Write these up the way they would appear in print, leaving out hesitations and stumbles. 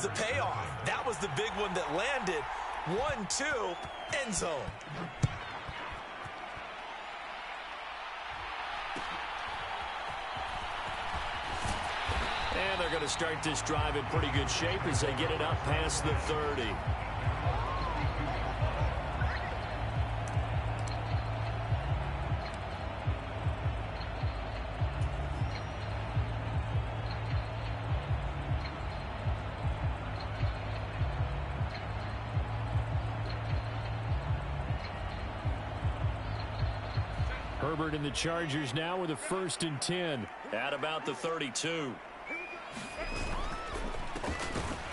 the payoff. That was the big one that landed. 1-2, end zone. And they're going to start this drive in pretty good shape as they get it up past the 30. Herbert and the Chargers now with a 1st and 10 at about the 32.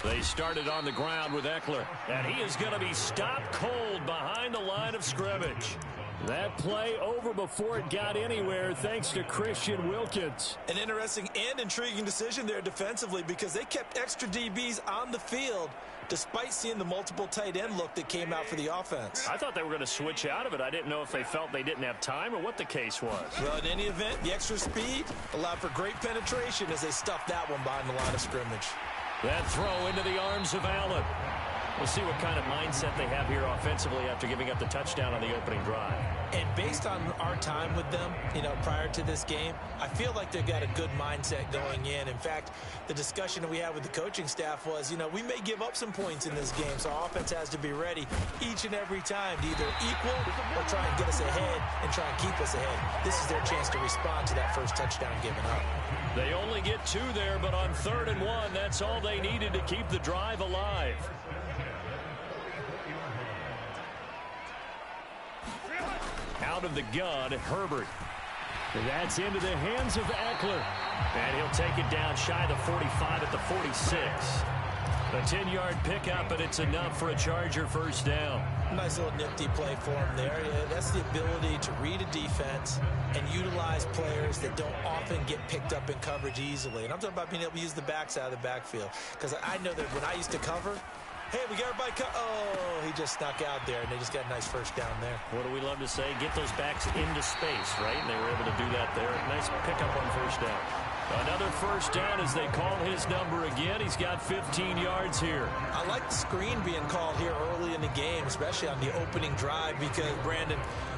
They started on the ground with Eckler, and he is going to be stopped cold behind the line of scrimmage. That play over before it got anywhere thanks to Christian Wilkins. An interesting and intriguing decision there defensively because they kept extra DBs on the field despite seeing the multiple tight end look that came out for the offense. I thought they were going to switch out of it. I didn't know if they felt they didn't have time or what the case was. Well, in any event, the extra speed allowed for great penetration as they stuffed that one behind the line of scrimmage. That throw into the arms of Allen. We'll see what kind of mindset they have here offensively after giving up the touchdown on the opening drive. And based on our time with them, prior to this game, I feel like they've got a good mindset going in. In fact, the discussion that we had with the coaching staff was, we may give up some points in this game, so our offense has to be ready each and every time to either equal or try and get us ahead and try and keep us ahead. This is their chance to respond to that first touchdown given up. They only get 2 there, but on 3rd and 1, that's all they needed to keep the drive alive. Out of the gun, Herbert. That's into the hands of Eckler. And he'll take it down shy of the 45 at the 46. A 10-yard pickup, and it's enough for a Charger first down. Nice little nifty play for him there. Yeah, that's the ability to read a defense and utilize players that don't often get picked up in coverage easily. And I'm talking about being able to use the backs out of the backfield. Because I know that when I used to cover, hey, we got everybody oh, he just snuck out there, and they just got a nice first down there. What do we love to say? Get those backs into space, right? And they were able to do that there. Nice pickup on first down. Another first down as they call his number again. He's got 15 yards here. I like the screen being called here early in the game, especially on the opening drive, because, Brandon,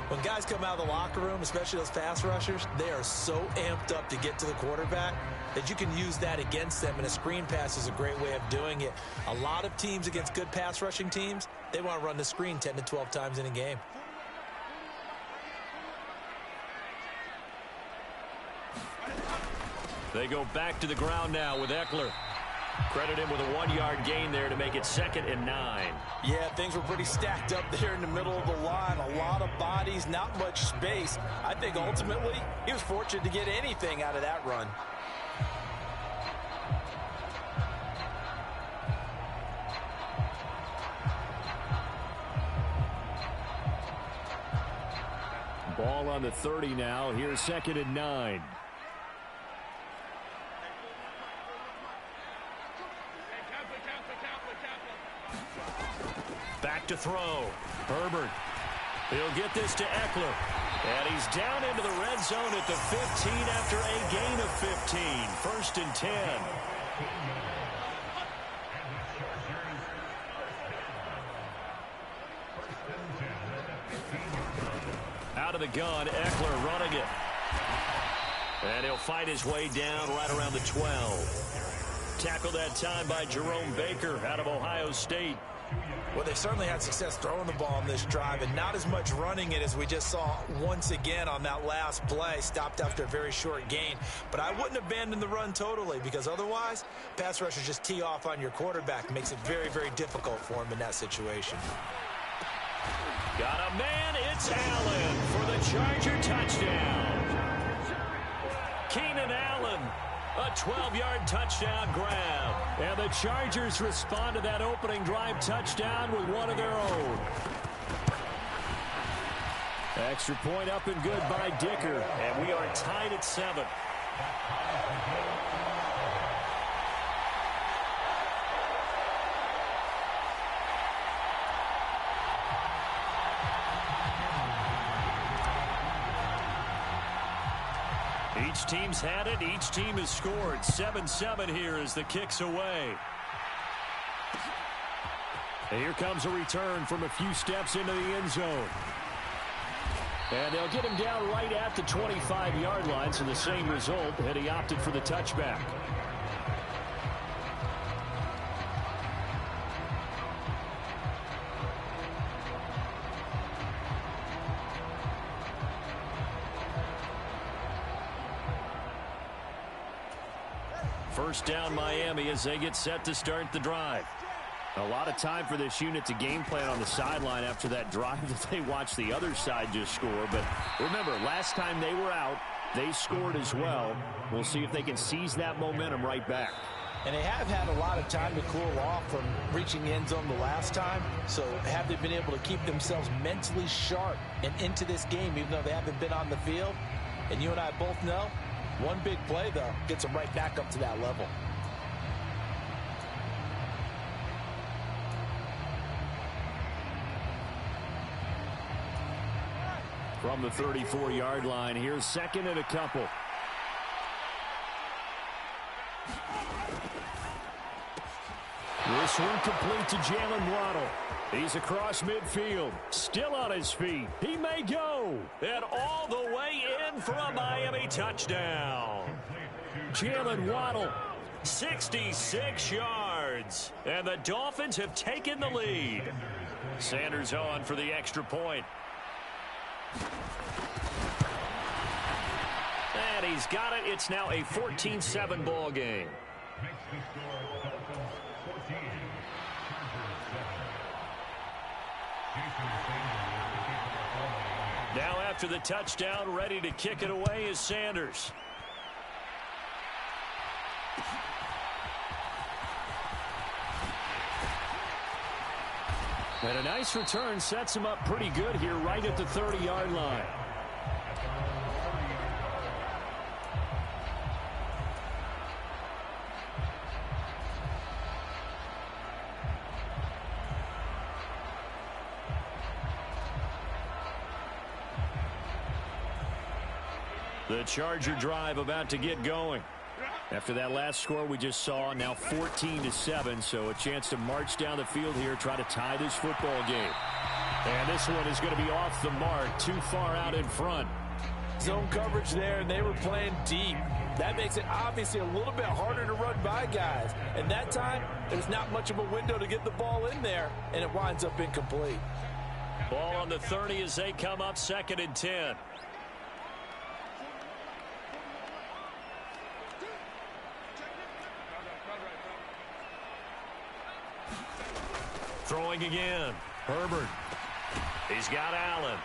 when guys come out of the locker room, especially those pass rushers, they are so amped up to get to the quarterback that you can use that against them, and a screen pass is a great way of doing it. A lot of teams against good pass rushing teams, they want to run the screen 10 to 12 times in a game. They go back to the ground now with Eckler. Credit him with a 1-yard gain there to make it 2nd and 9. Yeah, things were pretty stacked up there in the middle of the line. A lot of bodies, not much space. I think ultimately he was fortunate to get anything out of that run. Ball on the 30 now. Here's 2nd and 9. Back to throw. Herbert. He'll get this to Eckler. And he's down into the red zone at the 15 after a gain of 15. 1st and 10. Out of the gun, Eckler running it. And he'll fight his way down right around the 12. Tackled that time by Jerome Baker out of Ohio State. Well, they've certainly had success throwing the ball in this drive and not as much running it as we just saw once again on that last play. Stopped after a very short gain. But I wouldn't abandon the run totally, because otherwise, pass rushers just tee off on your quarterback. Makes it very, very difficult for him in that situation. Got a man, it's Allen for the Charger touchdown. Keenan Allen, a 12-yard touchdown grab. And the Chargers respond to that opening drive touchdown with one of their own. Extra point up and good by Dicker. And we are tied at 7. Each team's had it. Each team has scored. 7-7 here as the kick's away. And here comes a return from a few steps into the end zone. And they'll get him down right at the 25-yard line, so the same result, and he opted for the touchback. First down Miami as they get set to start the drive. A lot of time for this unit to game plan on the sideline after that drive that they watched the other side just score. But remember, last time they were out, they scored as well. We'll see if they can seize that momentum right back. And they have had a lot of time to cool off from reaching the end zone the last time. So have they been able to keep themselves mentally sharp and into this game, even though they haven't been on the field? And you and I both know, one big play, though, gets them right back up to that level. From the 34-yard line, here's second and a couple. This one complete to Jalen Waddle. He's across midfield, still on his feet. He may go. And all the way in for a Miami touchdown. Jalen Waddle, 66 yards. And the Dolphins have taken the lead. Sanders on for the extra point. And he's got it. It's now a 14-7 ball game. Now after the touchdown, ready to kick it away is Sanders. And a nice return sets him up pretty good here right at the 30-yard line. The Charger drive about to get going. After that last score we just saw, now 14-7, so a chance to march down the field here, try to tie this football game. And this one is going to be off the mark, too far out in front. Zone coverage there, and they were playing deep. That makes it obviously a little bit harder to run by guys. And that time, there's not much of a window to get the ball in there, and it winds up incomplete. Ball on the 30 as they come up, 2nd and 10. Throwing again. Herbert. He's got Allen.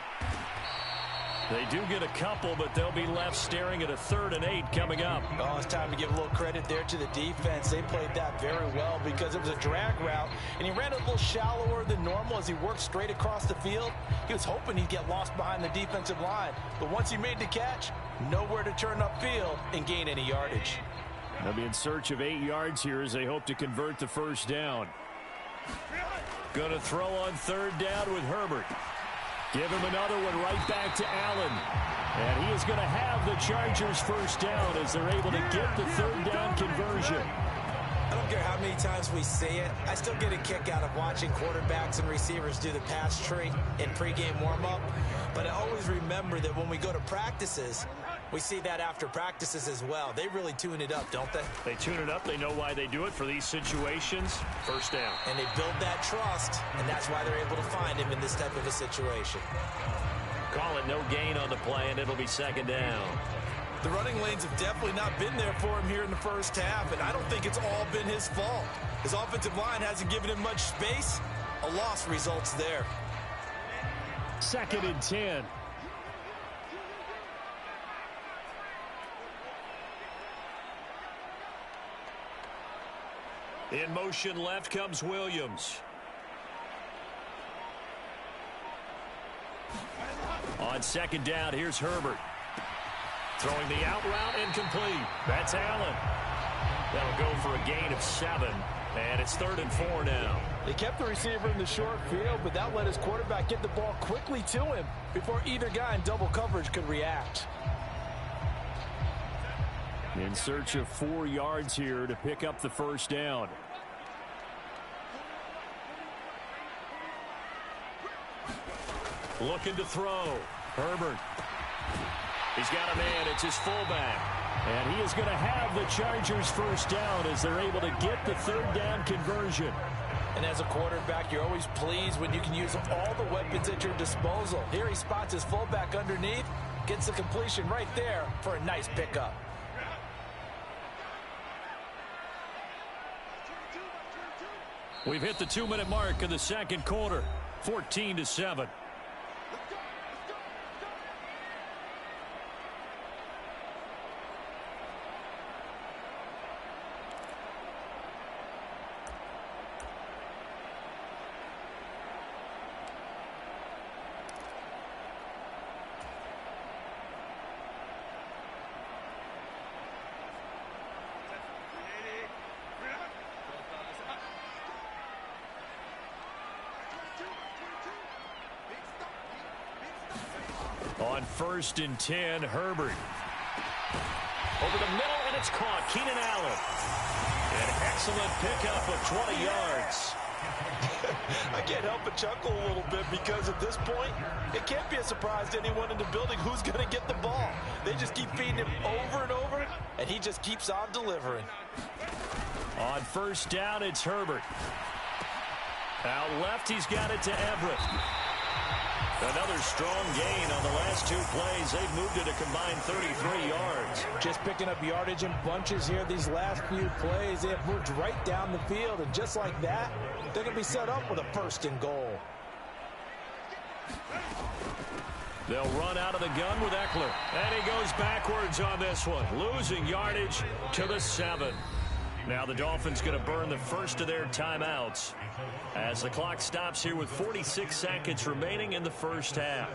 They do get a couple, but they'll be left staring at a 3rd and 8 coming up. Oh, it's time to give a little credit there to the defense. They played that very well because it was a drag route, and he ran a little shallower than normal as he worked straight across the field. He was hoping he'd get lost behind the defensive line, but once he made the catch, nowhere to turn upfield and gain any yardage. They'll be in search of 8 yards here as they hope to convert the first down. Going to throw on 3rd down with Herbert. Give him another one right back to Allen. And he is going to have the Chargers first down as they're able to get the 3rd down conversion. I don't care how many times we say it, I still get a kick out of watching quarterbacks and receivers do the pass tree in pregame warm-up. But I always remember that when we go to practices, we see that after practices as well. They really tune it up, don't they? They tune it up. They know why they do it for these situations. First down. And they build that trust, and that's why they're able to find him in this type of a situation. Call it no gain on the play, and it'll be 2nd down. The running lanes have definitely not been there for him here in the first half, and I don't think it's all been his fault. His offensive line hasn't given him much space. A loss results there. 2nd and 10. In motion left comes Williams. On 2nd down, here's Herbert. Throwing the out route incomplete. That's Allen. That'll go for a gain of 7. And it's 3rd and 4 now. They kept the receiver in the short field, but that let his quarterback get the ball quickly to him before either guy in double coverage could react. In search of 4 yards here to pick up the first down. Looking to throw. Herbert. He's got a man. It's his fullback. And he is going to have the Chargers first down as they're able to get the third down conversion. And as a quarterback, you're always pleased when you can use all the weapons at your disposal. Here he spots his fullback underneath, gets the completion right there for a nice pickup. We've hit the 2-minute mark in the second quarter, 14-7. On 1st and 10, Herbert. Over the middle, and it's caught. Keenan Allen. An excellent pickup of 20 yards. I can't help but chuckle a little bit because at this point, it can't be a surprise to anyone in the building who's going to get the ball. They just keep feeding him over and over, and he just keeps on delivering. On 1st down, it's Herbert. Out left, he's got it to Everett. Another strong gain on the last 2 plays. They've moved it a combined 33 yards. Just picking up yardage in bunches here these last few plays. They have moved right down the field, and just like that, they're going to be set up with a 1st and goal. They'll run out of the gun with Eckler. And he goes backwards on this one, losing yardage to the 7. Now the Dolphins going to burn the first of their timeouts as the clock stops here with 46 seconds remaining in the first half.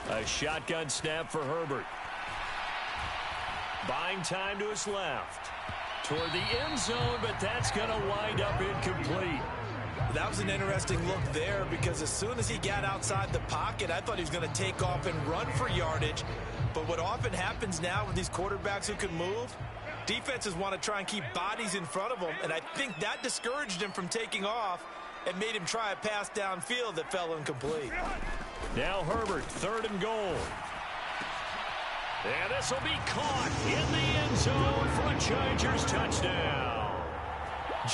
A shotgun snap for Herbert. Buying time to his left. Toward the end zone, but that's going to wind up incomplete. That was an interesting look there because as soon as he got outside the pocket, I thought he was going to take off and run for yardage. But what often happens now with these quarterbacks who can move, defenses want to try and keep bodies in front of them, and I think that discouraged him from taking off and made him try a pass downfield that fell incomplete. Now Herbert, 3rd and goal. And this will be caught in the end zone for a Chargers touchdown.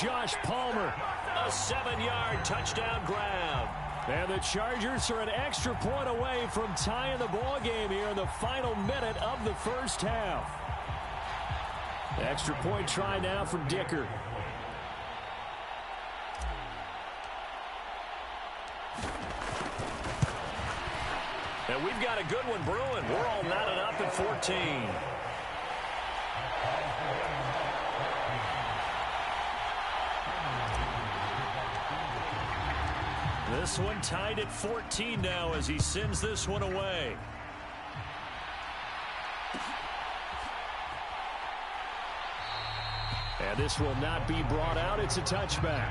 Josh Palmer, a 7-yard touchdown grab. And the Chargers are an extra point away from tying the ball game here in the final minute of the first half. Extra point try now from Dicker. And we've got a good one brewing. We're all knotted up at 14. This one tied at 14 now as he sends this one away. And this will not be brought out. It's a touchback.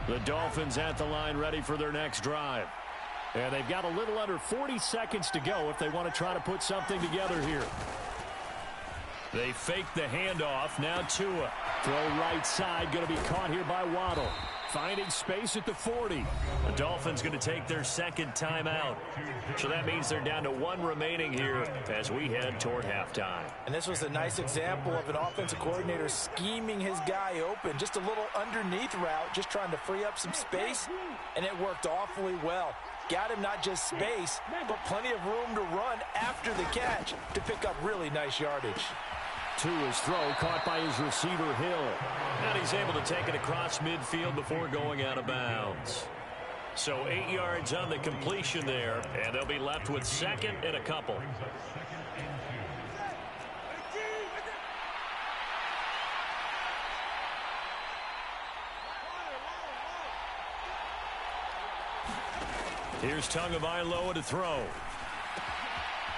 The Dolphins at the line ready for their next drive. And they've got a little under 40 seconds to go if they want to try to put something together here. They fake the handoff. Now Tua. Throw right side. Going to be caught here by Waddle. Finding space at the 40. The Dolphins going to take their second timeout. So that means they're down to 1 remaining here as we head toward halftime. And this was a nice example of an offensive coordinator scheming his guy open. Just a little underneath route, just trying to free up some space, and it worked awfully well. Got him not just space, but plenty of room to run after the catch to pick up really nice yardage. Tua's throw caught by his receiver, Hill. And he's able to take it across midfield before going out of bounds. So 8 yards on the completion there, and they'll be left with second and a couple. Here's Tagovailoa to throw.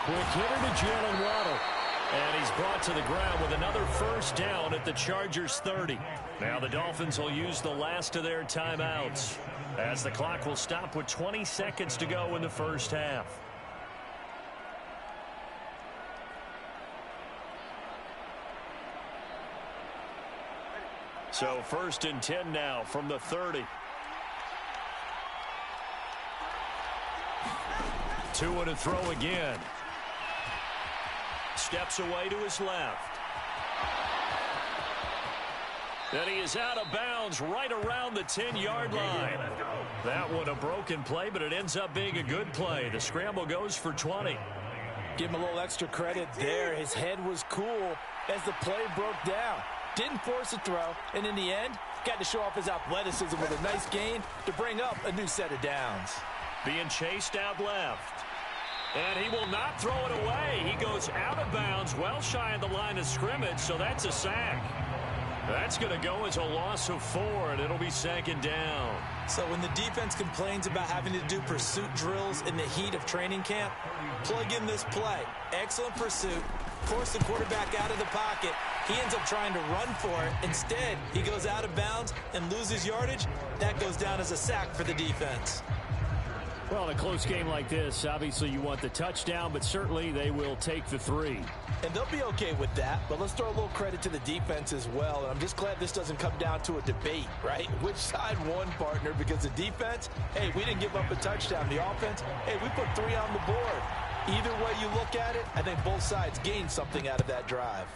Quick hitter to Jalen Waddle. And he's brought to the ground with another first down at the Chargers 30. Now the Dolphins will use the last of their timeouts, as the clock will stop with 20 seconds to go in the first half. So 1st and 10 now from the 30. 2 to throw again. Steps away to his left. And he is out of bounds right around the 10-yard line. That one a broken play, but it ends up being a good play. The scramble goes for 20. Give him a little extra credit there. His head was cool as the play broke down. Didn't force a throw, and in the end, got to show off his athleticism with a nice gain to bring up a new set of downs. Being chased out left. And he will not throw it away. He goes out of bounds, well shy of the line of scrimmage, so that's a sack. That's going to go as a loss of 4, and it'll be 2nd down. So when the defense complains about having to do pursuit drills in the heat of training camp, plug in this play. Excellent pursuit. Force the quarterback out of the pocket. He ends up trying to run for it. Instead, he goes out of bounds and loses yardage. That goes down as a sack for the defense. Well, in a close game like this, obviously you want the touchdown, but certainly they will take the 3. And they'll be okay with that, but let's throw a little credit to the defense as well. And I'm just glad this doesn't come down to a debate, right? Which side won, partner? Because the defense, hey, we didn't give up a touchdown. The offense, hey, we put 3 on the board. Either way you look at it, I think both sides gained something out of that drive.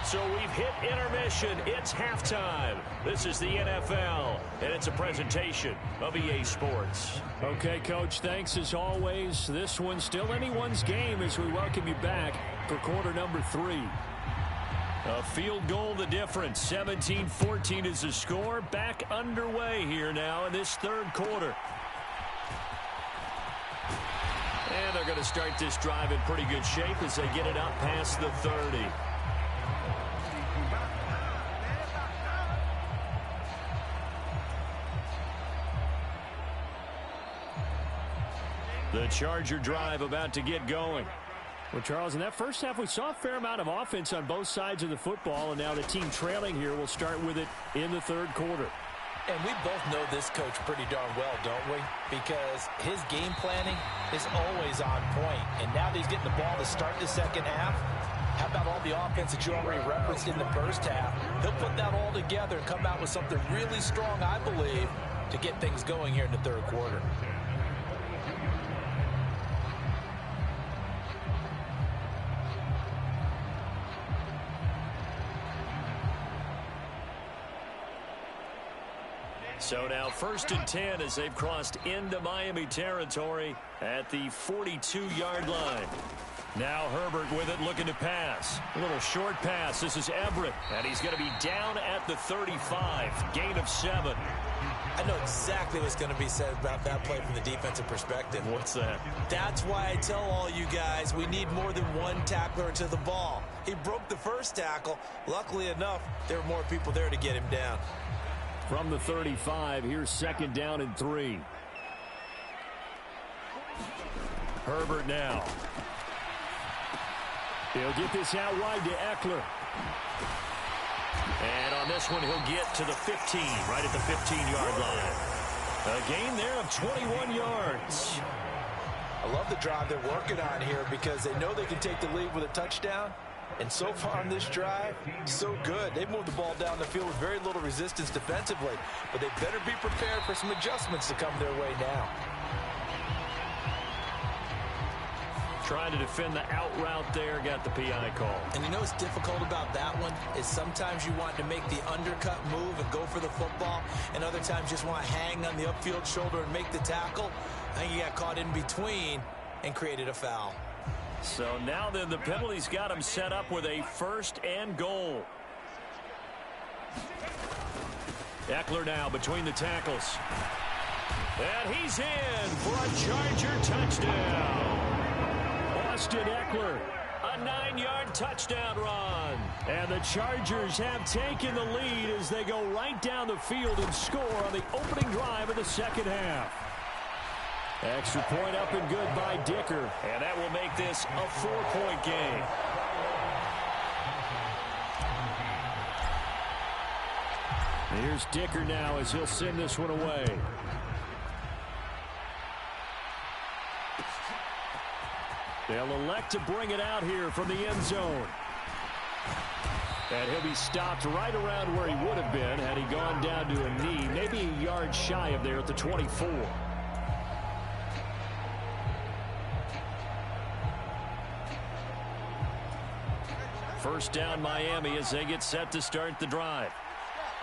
So we've hit intermission. It's halftime. This is the NFL, and it's a presentation of EA Sports. Okay, Coach, thanks as always. This one's still anyone's game as we welcome you back for quarter number 3. A field goal the difference. 17-14 is the score. Back underway here now in this 3rd quarter. And they're going to start this drive in pretty good shape as they get it up past the 30. The Charger drive about to get going. Well, Charles, in that first half, we saw a fair amount of offense on both sides of the football, and now the team trailing here will start with it in the 3rd quarter. And we both know this coach pretty darn well, don't we? Because his game planning is always on point. And now that he's getting the ball to start the 2nd half, how about all the offense that you already referenced in the first half? He'll put that all together and come out with something really strong, I believe, to get things going here in the 3rd quarter. So now 1st and 10 as they've crossed into Miami territory at the 42-yard line. Now Herbert with it, looking to pass. A little short pass. This is Everett, and he's going to be down at the 35. Gain of 7. I know exactly what's going to be said about that play from the defensive perspective. What's that? That's why I tell all you guys we need more than one tackler to the ball. He broke the first tackle. Luckily enough, there were more people there to get him down. From the 35, here's 2nd down and 3. Herbert now. He'll get this out wide to Eckler. And on this one, he'll get to the 15, right at the 15-yard line. A gain there of 21 yards. I love the drive they're working on here because they know they can take the lead with a touchdown. And so far on this drive, so good. They've moved the ball down the field with very little resistance defensively. But they better be prepared for some adjustments to come their way now. Trying to defend the out route there, got the PI call. And you know what's difficult about that one is sometimes you want to make the undercut move and go for the football, and other times just want to hang on the upfield shoulder and make the tackle. I think he got caught in between and created a foul. So now then the penalty's got him set up with a 1st and goal. Eckler now between the tackles. And he's in for a Charger touchdown. Austin Eckler, a 9-yard touchdown run. And the Chargers have taken the lead as they go right down the field and score on the opening drive of the second half. Extra point up and good by Dicker. And that will make this a 4-point game. Here's Dicker now as he'll send this one away. They'll elect to bring it out here from the end zone. And he'll be stopped right around where he would have been had he gone down to a knee, maybe a yard shy of there at the 24. First down Miami as they get set to start the drive.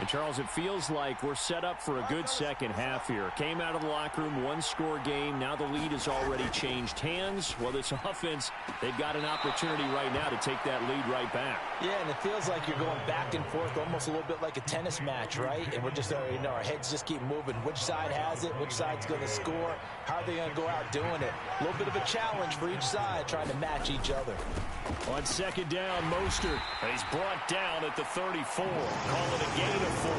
And, Charles, it feels like we're set up for a good second half here. Came out of the locker room, one-score game. Now the lead has already changed hands. Well, this offense, they've got an opportunity right now to take that lead right back. Yeah, and it feels like you're going back and forth, almost a little bit like a tennis match, right? And we're just, our heads just keep moving. Which side has it? Which side's going to score? How are they going to go out doing it? A little bit of a challenge for each side, trying to match each other. On second down, Mostert. He's brought down at the 34. Call it a gain of 4.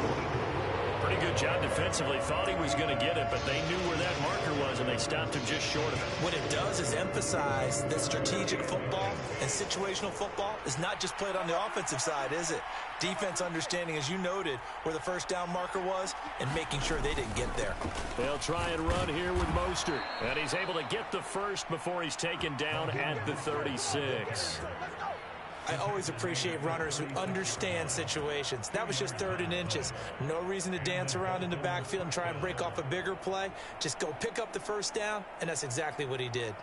Pretty good job defensively. Thought he was going to get it, but they knew where that marker was, and they stopped him just short of it. What it does is emphasize that strategic football and situational football is not just played on the offensive side, is it? Defense understanding, as you noted, where the first down marker was and making sure they didn't get there. They'll try and run here with Mostert. And he's able to get the first before he's taken down at the 36. I always appreciate runners who understand situations. That was just 3rd and inches. No reason to dance around in the backfield and try and break off a bigger play. Just go pick up the first down, and that's exactly what he did.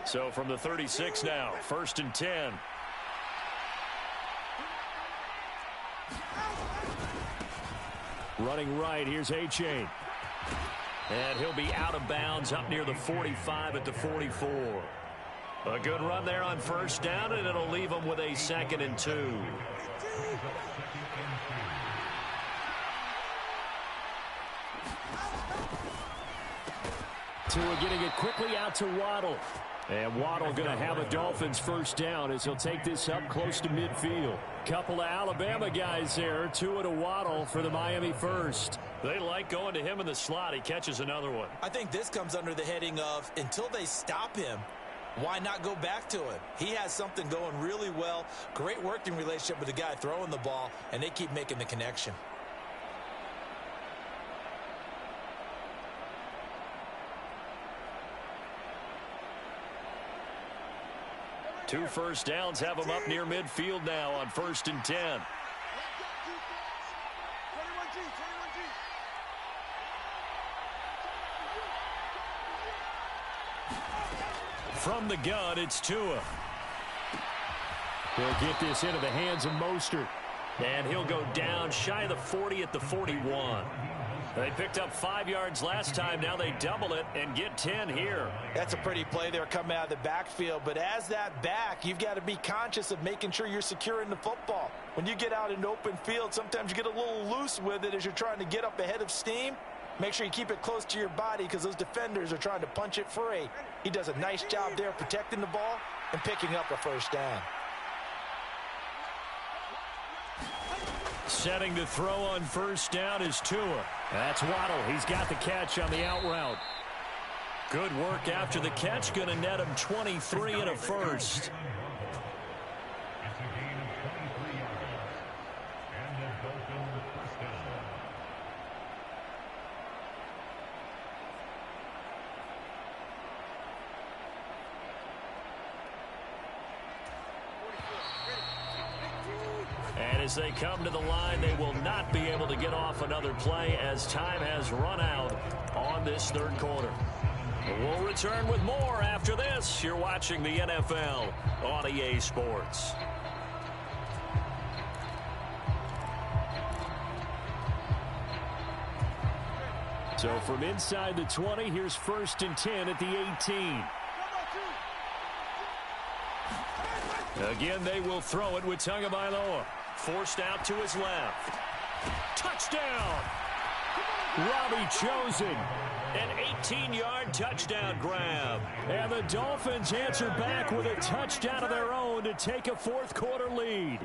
So from the 36 now, 1st and 10. Running right, here's A-Chain. And he'll be out of bounds up near the 45 at the 44. A good run there on first down, and it'll leave him with a 2nd and 2. Tua getting it quickly out to Waddle. And Waddle going to have a Dolphins first down as he'll take this up close to midfield. Couple of Alabama guys there. Tua to Waddle for the Miami first. They like going to him in the slot. He catches another one. I think this comes under the heading of until they stop him, why not go back to him? He has something going really well. Great working relationship with the guy throwing the ball, and they keep making the connection. Two first downs have him up near midfield now on 1st and 10. From the gun, it's Tua. He'll get this into the hands of Mostert. And he'll go down shy of the 40 at the 41. They picked up 5 yards last time. Now they double it and get 10 here. That's a pretty play there coming out of the backfield. But as that back, you've got to be conscious of making sure you're securing the football. When you get out in open field, sometimes you get a little loose with it as you're trying to get up ahead of steam. Make sure you keep it close to your body because those defenders are trying to punch it free. He does a nice job there protecting the ball and picking up a first down. Setting to throw on first down is Tua. That's Waddle. He's got the catch on the out route. Good work after the catch. Going to net him 23 and a first. And as they come to the line, they will not be able to get off another play as time has run out on this third quarter. We'll return with more after this. You're watching the NFL on EA Sports. So from inside the 20, here's 1st and 10 at the 18. Again, they will throw it with Tagovailoa. Forced out to his left. Touchdown! Robbie Chosen. An 18-yard touchdown grab. And the Dolphins answer back with a touchdown of their own to take a fourth-quarter lead.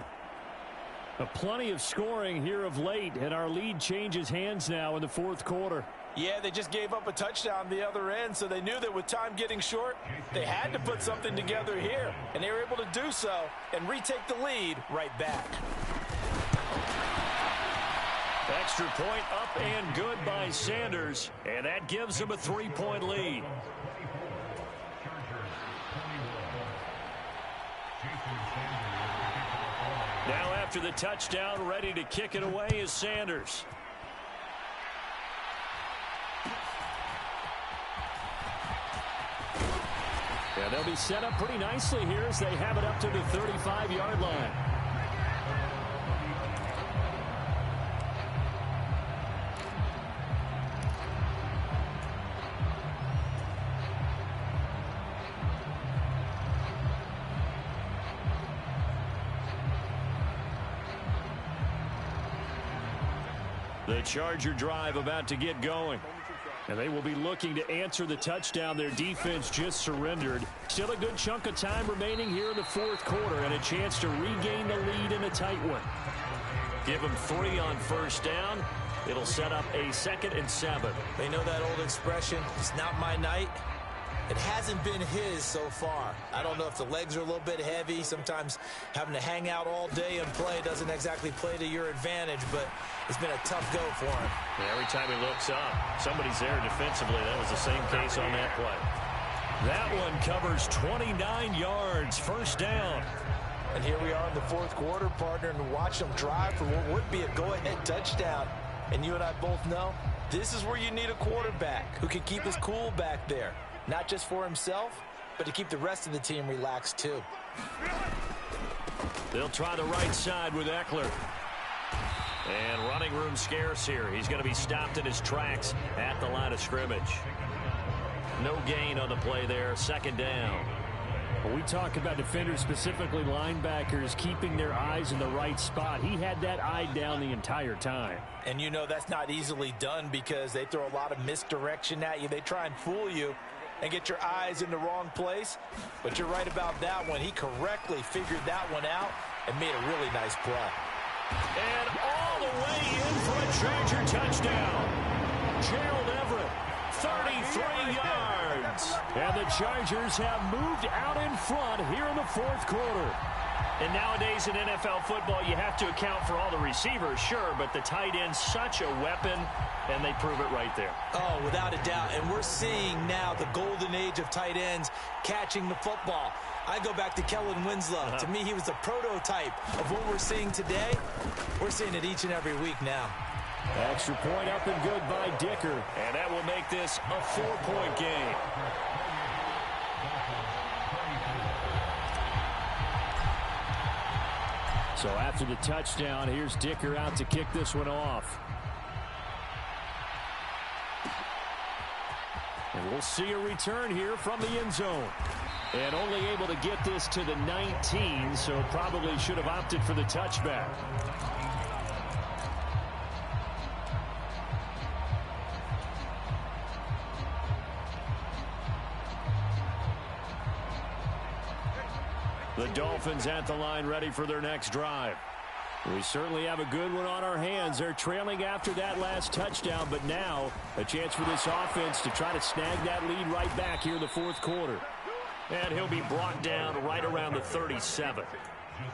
Plenty of scoring here of late, and our lead changes hands now in the fourth quarter. Yeah, they just gave up a touchdown the other end, so they knew that with time getting short, they had to put something together here, and they were able to do so and retake the lead right back. Extra point up and good by Sanders, and that gives them a 3-point lead. Now after the touchdown, ready to kick it away is Sanders. Yeah, they'll be set up pretty nicely here as they have it up to the 35-yard line. The Charger drive about to get going. And they will be looking to answer the touchdown their defense just surrendered. Still a good chunk of time remaining here in the fourth quarter and a chance to regain the lead in a tight one. Give them 3 on first down. It'll set up a 2nd and 7. They know that old expression, it's not my night. It hasn't been his so far. I don't know if the legs are a little bit heavy. Sometimes having to hang out all day and play doesn't exactly play to your advantage, but it's been a tough go for him. Yeah, every time he looks up, somebody's there defensively. That was the same case on that play. That one covers 29 yards, first down. And here we are in the fourth quarter, partner, and watch them drive for what would be a go-ahead touchdown. And you and I both know this is where you need a quarterback who can keep his cool back there. Not just for himself, but to keep the rest of the team relaxed too. They'll try the right side with Eckler. And running room scarce here. He's going to be stopped in his tracks at the line of scrimmage. No gain on the play there. 2nd down. When we talk about defenders, specifically linebackers, keeping their eyes in the right spot, he had that eye down the entire time. And you know that's not easily done because they throw a lot of misdirection at you. They try and fool you and get your eyes in the wrong place. But you're right about that one. He correctly figured that one out and made a really nice play. And all the way in for a Charger touchdown. Gerald Everett, 33 yards. And the Chargers have moved out in front here in the fourth quarter. And nowadays in NFL football, you have to account for all the receivers, sure, but the tight end's such a weapon, and they prove it right there. Oh, without a doubt. And we're seeing now the golden age of tight ends catching the football. I go back to Kellen Winslow. To me, he was the prototype of what we're seeing today. We're seeing it each and every week now. Extra point up and good by Dicker. And that will make this a 4-point game. So after the touchdown, here's Dicker out to kick this one off. And we'll see a return here from the end zone. And only able to get this to the 19, so probably should have opted for the touchback. The Dolphins at the line ready for their next drive. We certainly have a good one on our hands. They're trailing after that last touchdown, but now a chance for this offense to try to snag that lead right back here in the fourth quarter. And he'll be brought down right around the 37.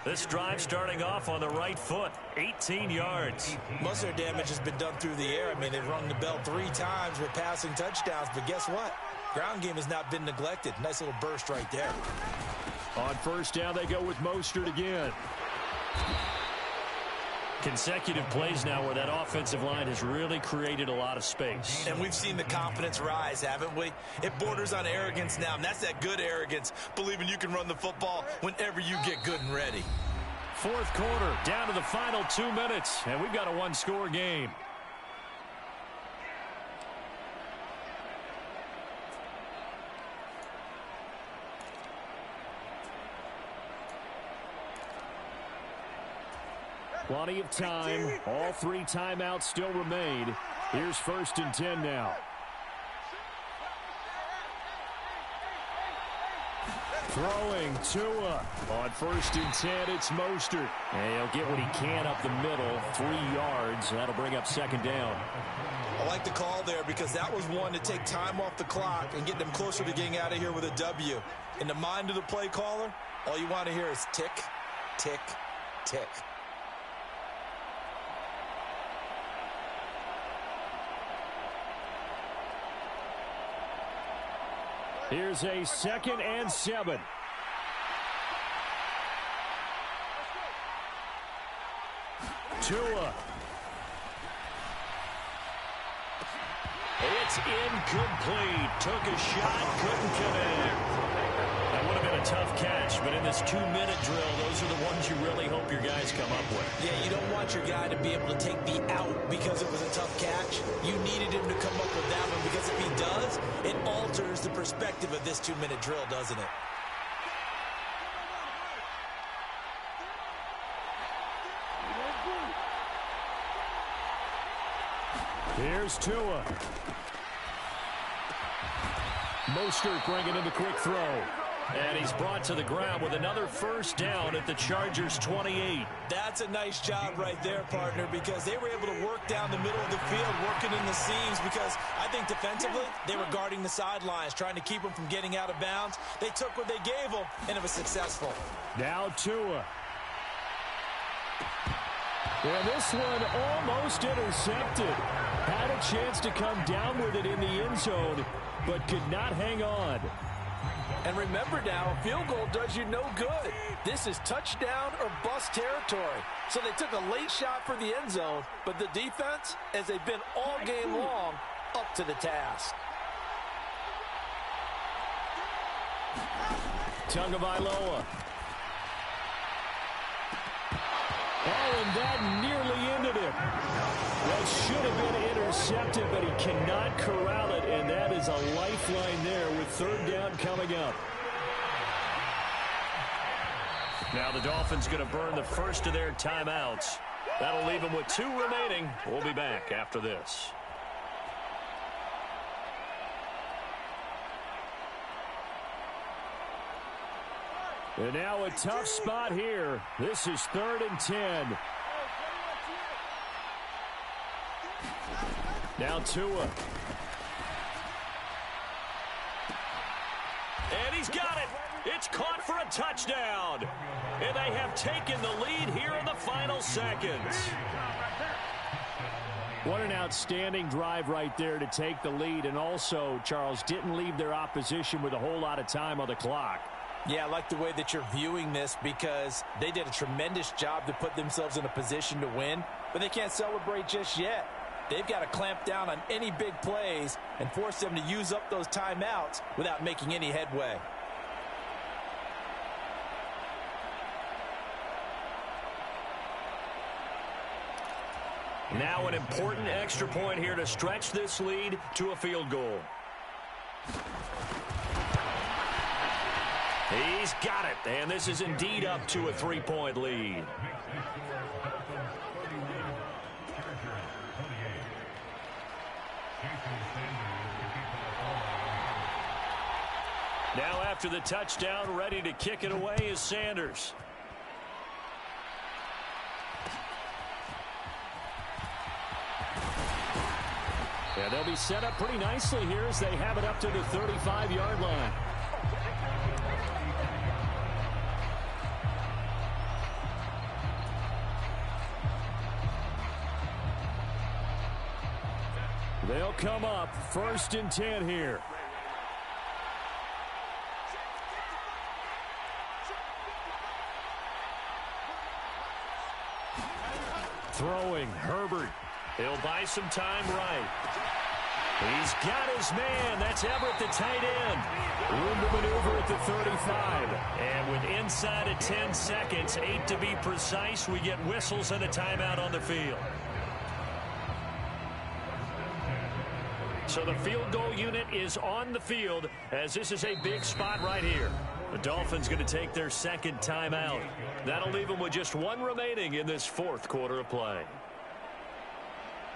This drive starting off on the right foot, 18 yards. Most of their damage has been done through the air. I mean, they've rung the bell 3 times with passing touchdowns, but guess what? Ground game has not been neglected. Nice little burst right there. On first down, they go with Mostert again. Consecutive plays now where that offensive line has really created a lot of space. And we've seen the confidence rise, haven't we? It borders on arrogance now, and that's that good arrogance, believing you can run the football whenever you get good and ready. Fourth quarter, down to the final 2 minutes, and we've got a 1-score game. Plenty of time. All 3 timeouts still remain. Here's 1st and 10 now. Throwing Tua. On 1st and 10, it's Mostert. And he'll get what he can up the middle. 3 yards. That'll bring up 2nd down. I like the call there because that was one to take time off the clock and get them closer to getting out of here with a W. In the mind of the play caller, all you want to hear is tick, tick, tick. Here's a 2nd and 7. Tua. It's incomplete. Took a shot, couldn't connect. That would have been a tough catch, but in this 2-minute drill, those are the ones you really hope your guys come up with. Yeah, you don't want your guy to be able to take the out because it was a tough catch. You needed him to come up with that one because if he does, it alters the perspective of this 2-minute drill, doesn't it? Here's Tua. Mostert bringing in the quick throw. And he's brought to the ground with another 1st down at the Chargers' 28. That's a nice job right there, partner, because they were able to work down the middle of the field, working in the seams, because I think defensively they were guarding the sidelines, trying to keep them from getting out of bounds. They took what they gave them, and it was successful. Now Tua. And this one almost intercepted. Had a chance to come down with it in the end zone, but could not hang on. And remember now, a field goal does you no good. This is touchdown or bust territory. So they took a late shot for the end zone, but the defense, as they've been all game long, up to the task. Tagovailoa. Oh, and that nearly ended it. That should have been intercepted, but he cannot corral it, and that is a lifeline there with 3rd down coming up. Now the Dolphins going to burn the first of their timeouts. That'll leave them with 2 remaining. We'll be back after this. And now a tough spot here. This is 3rd and 10. Now Tua. And he's got it. It's caught for a touchdown. And they have taken the lead here in the final seconds. What an outstanding drive right there to take the lead. And also, Charles, didn't leave their opposition with a whole lot of time on the clock. Yeah, I like the way that you're viewing this because they did a tremendous job to put themselves in a position to win, but they can't celebrate just yet. They've got to clamp down on any big plays and force them to use up those timeouts without making any headway. Now an important extra point here to stretch this lead to a field goal. He's got it, and this is indeed up to a 3-point lead. Now after the touchdown, ready to kick it away is Sanders. Yeah, they'll be set up pretty nicely here as they have it up to the 35-yard line. They'll come up 1st and 10 here. Throwing, Herbert. He'll buy some time right. He's got his man. That's Everett, the tight end. Room to maneuver at the 35. And with inside of 10 seconds, 8 to be precise, we get whistles and a timeout on the field. So the field goal unit is on the field as this is a big spot right here. The Dolphins going to take their second timeout. That'll leave them with just one remaining in this fourth quarter of play.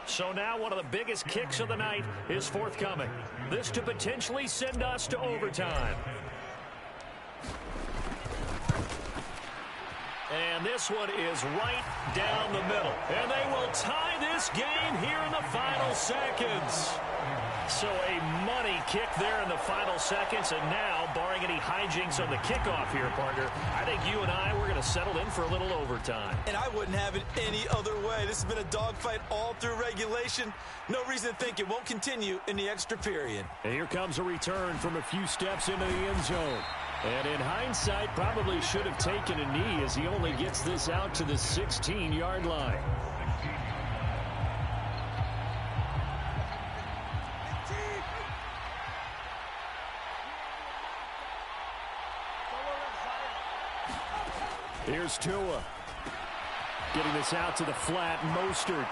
So now one of the biggest kicks of the night is forthcoming. This to potentially send us to overtime. And this one is right down the middle. And they will tie this game here in the final seconds. So a money kick there in the final seconds. And now, barring any hijinks on the kickoff here, partner, I think you and I, we're going to settle in for a little overtime. And I wouldn't have it any other way. This has been a dogfight all through regulation. No reason to think it won't continue in the extra period. And here comes a return from a few steps into the end zone. And in hindsight, probably should have taken a knee as he only gets this out to the 16-yard line. Here's Tua. Getting this out to the flat, Mostert.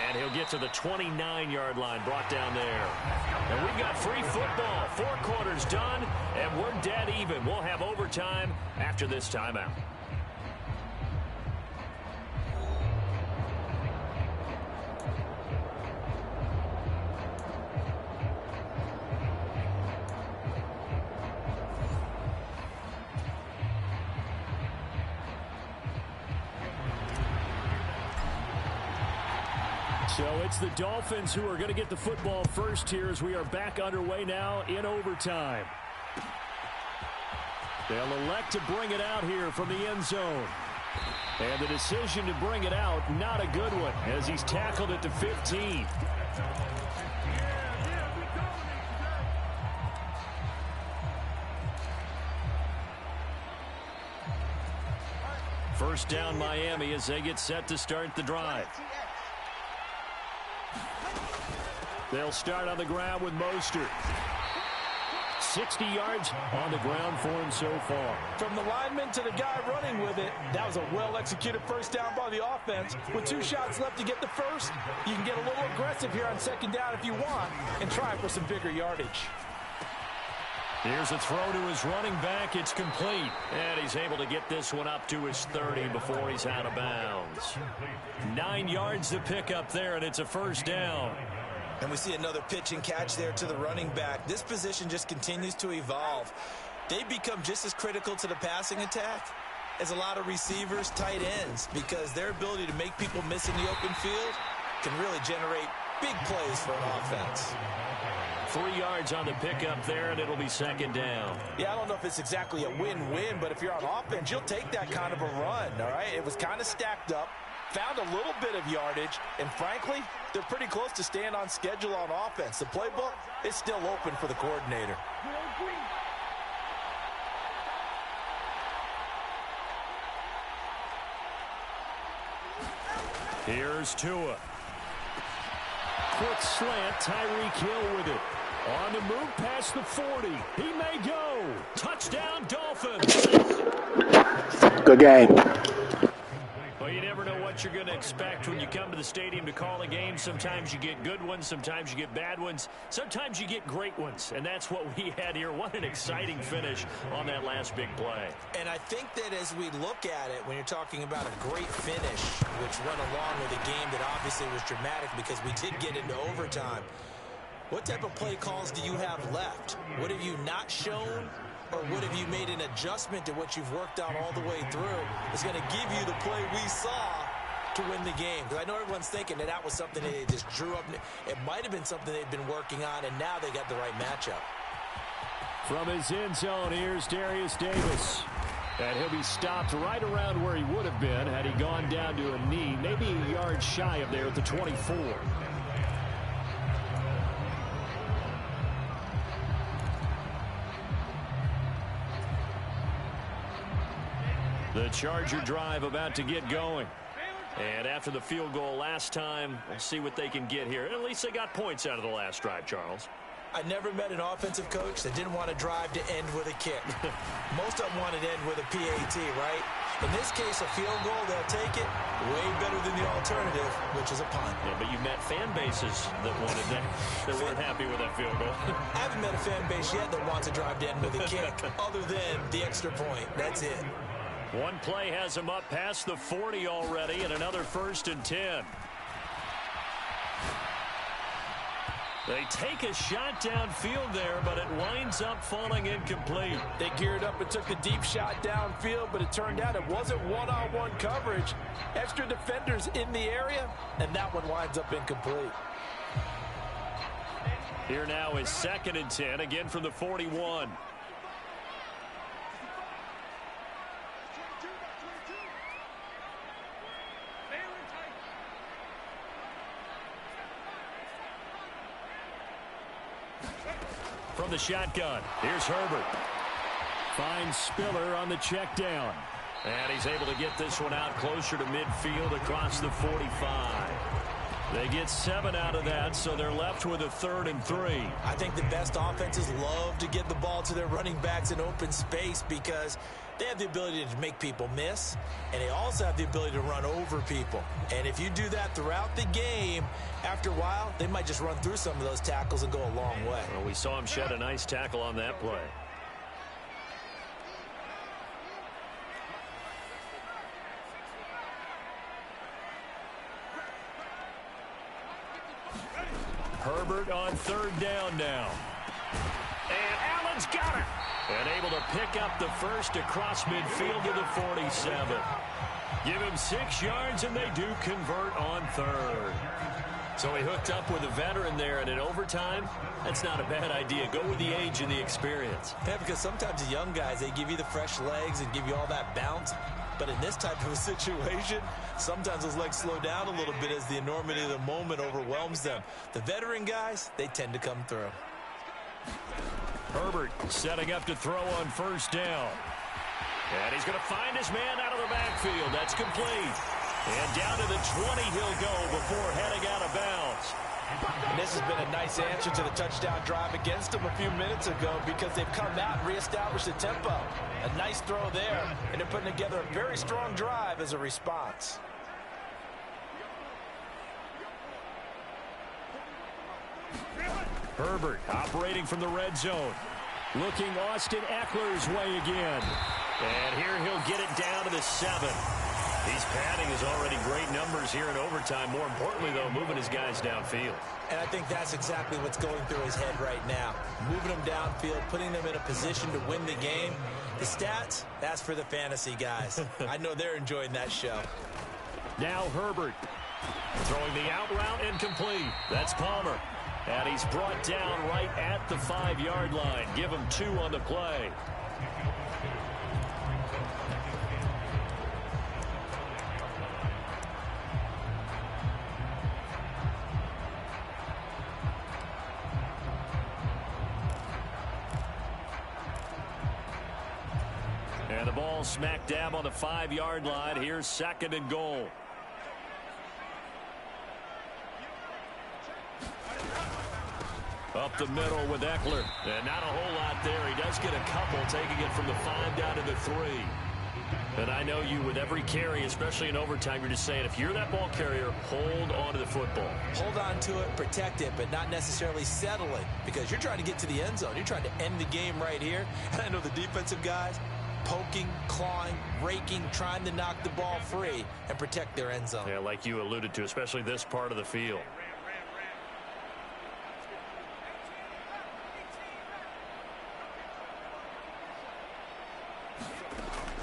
And he'll get to the 29-yard line, brought down there. And we've got free football. 4 quarters done, and we're dead even. We'll have overtime after this timeout. So it's the Dolphins who are going to get the football first here as we are back underway now in overtime. They'll elect to bring it out here from the end zone. And the decision to bring it out, not a good one, as he's tackled at the 15. First down Miami as they get set to start the drive. They'll start on the ground with Mostert. 60 yards on the ground for him so far. From the lineman to the guy running with it, that was a well-executed first down by the offense. With 2 shots left to get the first, you can get a little aggressive here on second down if you want and try for some bigger yardage. Here's a throw to his running back. It's complete. And he's able to get this one up to his 30 before he's out of bounds. 9 yards to pick up there, and it's a first down. And we see another pitch and catch there to the running back. This position just continues to evolve. They become just as critical to the passing attack as a lot of receivers, tight ends, because their ability to make people miss in the open field can really generate big plays for an offense. 3 yards on the pickup there, and it'll be second down. Yeah, I don't know if it's exactly a win-win, but if you're on offense, you'll take that kind of a run, all right? It was kind of stacked up, found a little bit of yardage, and frankly, they're pretty close to staying on schedule on offense. The playbook is still open for the coordinator. Here's Tua. Quick slant, Tyreek Hill with it. On the move past the 40. He may go. Touchdown, Dolphins. Good game. Well, you never know what you're going to expect when you come to the stadium to call a game. Sometimes you get good ones. Sometimes you get bad ones. Sometimes you get great ones. And that's what we had here. What an exciting finish on that last big play. And I think that as we look at it, when you're talking about a great finish, which went along with a game that obviously was dramatic because we did get into overtime, what type of play calls do you have left? What have you not shown? Or what have you made an adjustment to what you've worked out all the way through is going to give you the play we saw to win the game? Because I know everyone's thinking that was something that they just drew up. It might have been something they've been working on, and now they got the right matchup. From his end zone, here's Darius Davis. And he'll be stopped right around where he would have been had he gone down to a knee, maybe a yard shy of there at the 24. The Charger drive about to get going. And after the field goal last time, we'll see what they can get here. And at least they got points out of the last drive, Charles. I never met an offensive coach that didn't want to drive to end with a kick. Most of them wanted to end with a PAT, right? In this case, a field goal, they'll take it. Way better than the alternative, which is a punt. Yeah, but you met fan bases that wanted that weren't happy with that field goal. I haven't met a fan base yet that wants to drive to end with a kick, other than the extra point. That's it. One play has him up past the 40 already, and another 1st and 10. They take a shot downfield there, but it winds up falling incomplete. They geared up and took the deep shot downfield, but it turned out it wasn't one-on-one coverage. Extra defenders in the area, and that one winds up incomplete. Here now is 2nd and 10, again from the 41. From the shotgun, here's Herbert. Finds Spiller on the check down. And he's able to get this one out closer to midfield across the 45. They get 7 out of that, so they're left with a 3rd and 3. I think the best offenses love to get the ball to their running backs in open space because they have the ability to make people miss, and they also have the ability to run over people. And if you do that throughout the game, after a while, they might just run through some of those tackles and go a long way. Well, we saw him shed a nice tackle on that play. Herbert on 3rd down now. And Allen's got it. And able to pick up the first across midfield to the 47. Give him 6 yards, and they do convert on 3rd. So he hooked up with a veteran there, and in overtime, that's not a bad idea. Go with the age and the experience. Yeah, because sometimes the young guys, they give you the fresh legs and give you all that bounce. But in this type of a situation, sometimes those legs slow down a little bit as the enormity of the moment overwhelms them. The veteran guys, they tend to come through. Herbert setting up to throw on 1st down. And he's going to find his man out of the backfield. That's complete. And down to the 20 he'll go before heading out of bounds. And this has been a nice answer to the touchdown drive against them a few minutes ago because they've come out and reestablished the tempo. A nice throw there, and they're putting together a very strong drive as a response. Herbert operating from the red zone. Looking Austin Eckler's way again. And here he'll get it down to the 7. He's padding his already great numbers here in overtime. More importantly, though, moving his guys downfield. And I think that's exactly what's going through his head right now. Moving them downfield, putting them in a position to win the game. The stats, that's for the fantasy guys. I know they're enjoying that show. Now Herbert throwing the out route incomplete. That's Palmer. And he's brought down right at the 5-yard line. Give him 2 on the play. And the ball smack dab on the 5-yard line. Here's 2nd and goal. Up the middle with Eckler. And not a whole lot there. He does get a couple, taking it from the 5 down to the 3. And I know you, with every carry, especially in overtime, you're just saying, if you're that ball carrier, hold on to the football. Hold on to it, protect it, but not necessarily settle it, because you're trying to get to the end zone. You're trying to end the game right here. And I know the defensive guys poking, clawing, raking, trying to knock the ball free and protect their end zone. Yeah, like you alluded to, especially this part of the field.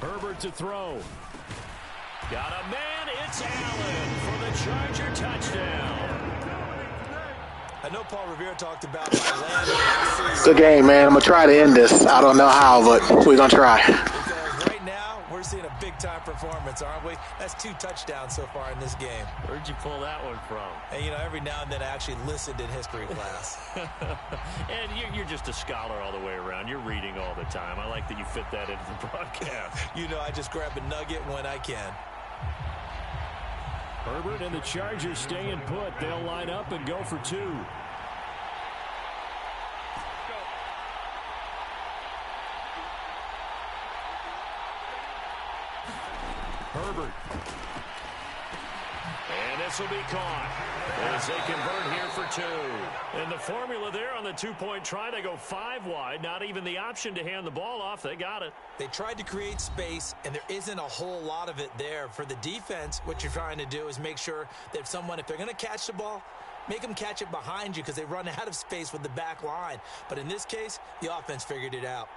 Herbert to throw. Got a man. It's Allen for the Charger touchdown. I know Paul Revere talked about Atlanta. Good game, man. I'm going to try to end this. I don't know how, but we're going to try. Because right now, we're seeing a big-time performance, aren't we? That's 2 touchdowns so far in this game. Where'd you pull that one from? And, you know, every now and then I actually listened in history class. And you're just a scholar all the way around. You're reading all the time. I like that you fit that into the broadcast. You know, I just grab a nugget when I can. Herbert and the Chargers staying put. They'll line up and go for 2. Herbert. And this will be caught as they convert here for two. And the formula there on the two-point try, they go 5 wide. Not even the option to hand the ball off. They got it. They tried to create space, and there isn't a whole lot of it there. For the defense, what you're trying to do is make sure that if they're going to catch the ball, make them catch it behind you because they run out of space with the back line. But in this case, the offense figured it out.